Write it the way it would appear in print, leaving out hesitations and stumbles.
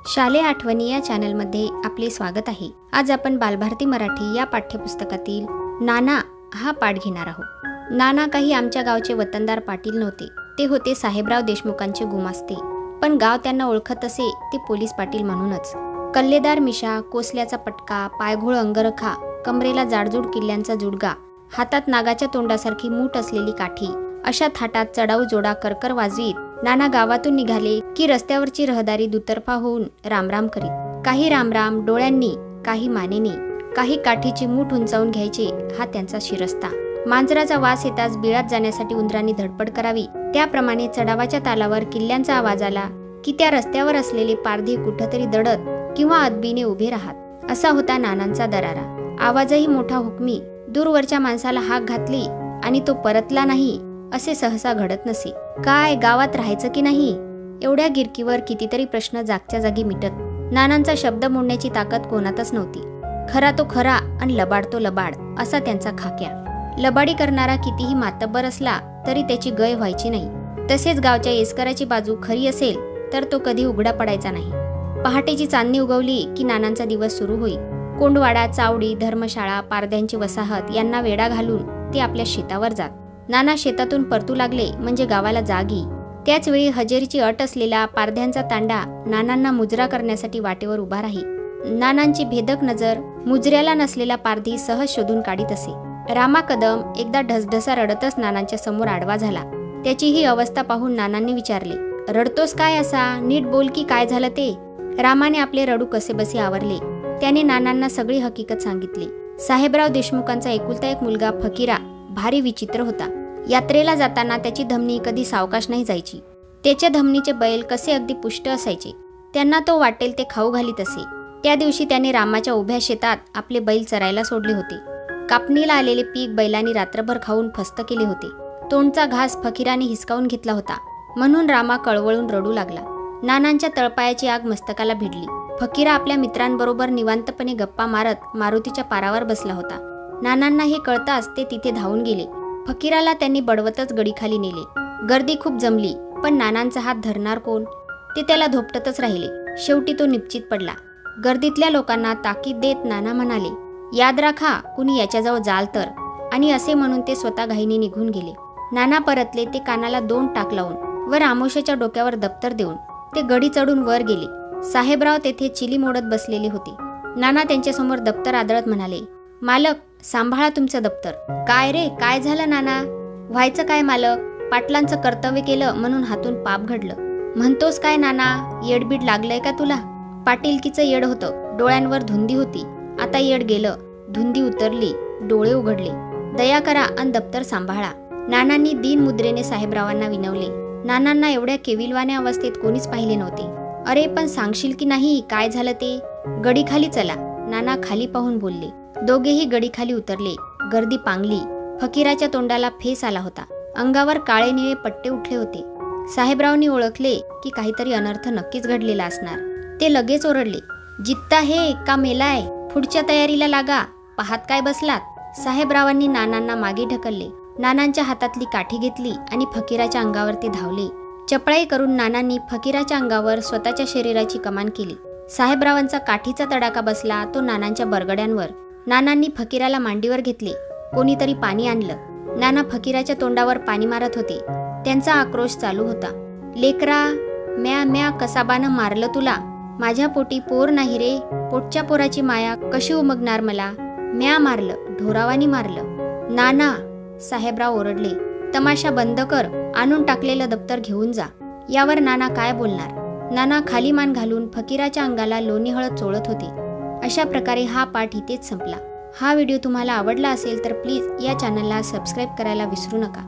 शालेय आठवणी या चॅनलमध्ये आपले स्वागत आहे। आज आपण बालभारती मराठी या पाठ्यपुस्तकातील नाना हा पाठ घेणार आहोत। नाना काही आमच्या गावचे वतनदार पाटील नव्हते, ते होते साहेबराव देशमुखांचे गुमास्ते। पण गाव त्यांना ओळखत असे ते पोलीस पाटील म्हणूनच। कल्लेदार मिशा, कोसल्याचा पटका, पायघोळ अंगरखा, कमरेला जाडजूड किल्ल्यांचा जुडगा, हातात नागाच्या तोंडासारखी मूठ असलेली काठी, अशा थाटात चढाऊ जोडा करकर वाजवीत नाना गावातून निघाले की रस्त्यावरची रहदारी दुतर्फा होऊन रामराम करीत। काही रामराम डोळ्यांनी, काही मानेनी, काही काठीची मूठ उंचावून घ्यायचे हा त्यांचा शिरस्ता। मांजराचा वास येताच बिळात जाण्यासाठी उंदरांनी धडपड करावी, त्याप्रमाणे चढावाच्या तालावर किल्ल्यांचा आवाज आला की त्या रस्त्यावर असलेले पारधी कुठंतरी दडत किंवा अदबीने उभे राहत। असा होता नानांचा दरारा। आवाजही मोठा हुकमी, दूरवरच्या माणसाला हाक घातली आणि तो परतला नाही असे सहसा घडत नसे। काय गावात राहायचं की नाही, एवढ्या गिरकीवर कितीतरी प्रश्न जागच्या जागी मिटत। नानांचा शब्द मोडण्याची ताकद कोणातच नव्हती। खरा तो खरा आणि लबाड तो लबाड असा त्यांचा खाक्या। लबाडी करणारा कितीही मातब्बर असला तरी त्याची गय व्हायची नाही। तसेच गावच्या येसकराची बाजू खरी असेल तर तो कधी उघडा पडायचा नाही। पहाटेची चांदणी उगवली की नानांचा दिवस सुरू होई। कोंडवाडा, चावडी, धर्मशाळा, पारध्यांची वसाहत यांना वेढा घालून ते आपल्या शेतावर जात। नाना शेतातून परतू लागले म्हणजे गावाला जाग येई। त्याच वेळी हजेरीची अट असलेला पारध्यांचा तांडा नानांना मुजरा करण्यासाठी वाटेवर उभा राही। नानांची भेदक नजर मुजऱ्याला नसलेला पारधी सहज शोधून काढीत असे। रामा कदम एकदा ढसढसा रडतच नानांच्या समोर आडवा झाला। त्याची ही अवस्था पाहून नानांनी विचारले, रडतोस काय असा, नीट बोल की काय झालं ते। रामाने आपले रडू कसेबसे आवरले। त्याने नानांना सगळी हकीकत सांगितली। साहेबराव देशमुखांचा एकुलता एक मुलगा फकीरा भारी विचित्र होता। यात्रेला जाताना त्याची धमनी कधी सावकाश नाही जायची। त्याच्या धमनीचे बैल कसे अगदी पुष्ट असायचे, त्यांना तो वाटेल ते खाऊ घालीत असे। त्या दिवशी त्याने रामाच्या उभ्या शेतात आपले बैल चरायला सोडले होते। कापणीला आलेले पीक बैलांनी रात्रभर खाऊन फस्त केले होते। तोंडचा घास फकीराने हिसकावून घेतला होता, म्हणून रामा कळवळून रडू लागला। नानांच्या तळपायाची आग मस्तकाला भिडली। फकीरा आपल्या मित्रांबरोबर निवांतपणे गप्पा मारत मारुतीच्या पारावर बसला होता। नानांना हे कळताच ते तिथे धावून गेले। फकीराला त्यांनी बडवतच गडीखाली नेले। गर्दी खूप जमली, पण नानांचा हात धरणार कोण, ते त्याला धोपटतच राहिले। शेवटी तो निश्चित पडला। गर्दीतल्या लोकांना ताकीद देत नाना म्हणाले, याद राखा कुणी याच्याजवळ जाल तर, आणि असे म्हणून ते स्वतः घाईने निघून गेले। नाना परतले ते कानाला 2 टाक लावून वर आमोशाच्या डोक्यावर दप्तर देऊन ते गडी चढून वर गेले। साहेबराव तेथे चिली मोडत बसलेले होते। नाना त्यांच्यासमोर दप्तर आदळत म्हणाले, मालक सांभाळा तुमचं दप्तर। काय रे, काय झालं नाना? व्हायचं काय मालक, पाटलांचं कर्तव्य केलं म्हणून हातून पाप घडलं। म्हणतोस काय नाना, येडबीड लागलंय का तुला? पाटीलकीचं येड होतं, डोळ्यांवर धुंदी होती, आता येड गेलं, धुंदी उतरली, डोळे उघडले। दया करा आणि दप्तर सांभाळा। नानांनी दीन मुद्रेने साहेबरावांना विनवले। नानांना एवढ्या केविलवाण्या अवस्थेत कोणीच पाहिले नव्हते। अरे पण सांगशील की नाही काय झालं ते? गडी खाली चला, नाना खाली पाहून बोलले। दोघेही गडी खाली उतरले। गर्दी पांगली। फकीराच्या तोंडाला फेस आला होता, अंगावर काळे निळे पट्टे उठले होते। साहेबरावनी ओळखले की काहीतरी अनर्थ नक्कीच घडलेला असणार। ते लगेच ओरडले, जित्ता हे का मेलाय? पुढच्या तयारीला लागा, पाहत काय बसलात? साहेबरावांनी नानांना मागे ढकलले। नानांच्या हातातली काठी घेतली आणि फकीराच्या अंगावर ते धावले। चपळाई करून नानांनी फकीराच्या अंगावर स्वतःच्या शरीराची कमान केली। साहेबरावांचा काठीचा तडाखा बसला तो नानांच्या बरगड्यांवर। नानांनी फकीराला मांडीवर घेतले। कोणीतरी पाणी आणलं। नाना फकीराच्या तोंडावर पाणी मारत होते। त्यांचा आक्रोश चालू होता, लेकरा, म्या म्या कसाबानं मारलं तुला। माझ्या पोटी पोर नाही रे, पोटच्या पोराची माया कशी उमगणार मला? म्या मारलं, ढोरावानी मारलं। नाना, साहेबराव ओरडले, तमाशा बंद कर, आणून टाकलेलं दप्तर घेऊन जा। यावर नाना काय बोलणार? नाना खाली मान घालून फकीराच्या अंगाला लोणी हळद चोळत होते। अशा प्रकारे हा पाठ इथेच संपला। हा व्हिडिओ तुम्हाला आवडला असेल तर प्लीज या चॅनलला सबस्क्राईब करायला विसरू नका।